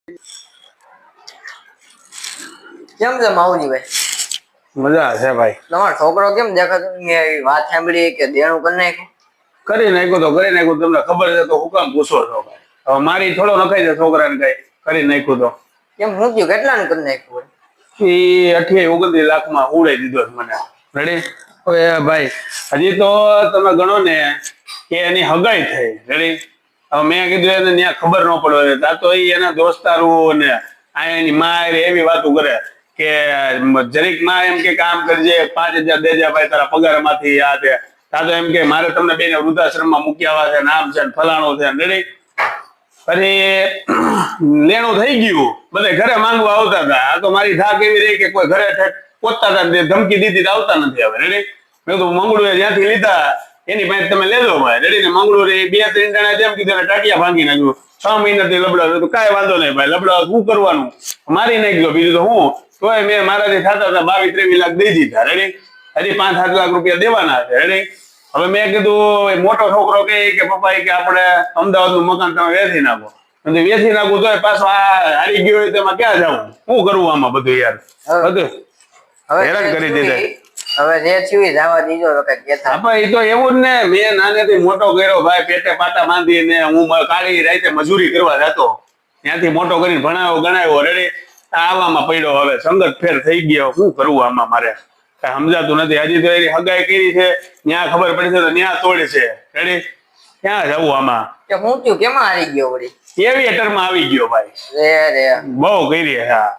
કેમ છે માઉજી ભાઈ? મજા છે ભાઈ. તમારો છોકરો કેમ દેખાતો? મેં વાત સાંભળી કે દેણું કરી નાખ્યું. કરી નાખ્યું તમને ખબર છે તો હું કામ પૂછો છો ભાઈ? હવે મારી થોડો નખાઈ છે છોકરાને કઈ કરી નાખ્યું તો કેમ હું થયું? કેટલાનું કરી નાખ્યું? એ 28-29 લાખમાં ઉડાઈ દીધો મને. રેડી? હવે ભાઈ હજી તો તમે ગણો ને કે એની હગાઈ થઈ. રેડી? હવે મેં કીધું એને ત્યાં ખબર ન પડે તા તો એના દોસ્તારું ને એની માં એવી વાતો કરે કે જરીક માં એમ કે કામ કરજે 5,000 દેજે ભાઈ તારા પગાર માંથી આ છે. તા તો એમ કે મારે તમને બેને વૃદ્ધાશ્રમમાં મૂકી આવવા છે, નામ છે ફલાણો છે. રેડી? પછી લેણું થઈ ગયું, બધે ઘરે માંગવા આવતા હતા. આ તો મારી થાક એવી રહી કે કોઈ ઘરે પહોંચતા હતા ધમકી દીધી આવતા નથી. હવે રેડી? મેં તો મંગળું જ્યાંથી લીધા એની પાસે તમે લેજો ભાઈ. રેડી? ને મંગળું 2-3 જણા જેમ કીધું ટાટિયા ભાંગી નાખ્યું. 6 મહિનાથી લબડા તો કાંઈ વાંધો નહીં ભાઈ, લબડા શું કરવાનું, મારી નાખ્યો. બીજું તો હું તોય મેં મારાથી થતા હતા 22-23 લાખ દઈ દીધા. રેડી? હજી 5-7 લાખ રૂપિયા દેવાના છે. રેડી? હવે મેં કીધું મોટો છોકરો કે પપ્પા કે આપણે અમદાવાદનું મકાન તમે વેચી નાખો. વેચી નાખું તો પાછો આ હારી ગયો હોય તો એમાં ક્યાં જવું, શું કરવું આમાં બધું યાર, બધું હેરાન કરી દીધા. હવે જે થયું જવા દીજો તો કઈ કેતા આપણે એ તો એવું જ ને, મેં નાનેથી મોટો કર્યો ભાઈ, પેટે પાટા બાંધીને હું કાળી રાતે મજૂરી કરવા જતો, ત્યાંથી મોટો કરીને ભણાવ્યો ગણાવ્યો. રેડી? આવામાં પડ્યો, હવે સંગત ફેર થઈ ગયો, શું કરવું આમાં મારે કઈ સમજાતું નથી. હજી તો એની હગાઈ કરી છે, ત્યાં ખબર પડી છે તો ત્યાં તોડે છે. રેડી? ક્યાં જવું આમાં? કે હું થયું? કેમાં હારી ગયો વળી? એવી એટરમાં આવી ગયો ભાઈ, રે રે બહુ કરી. હા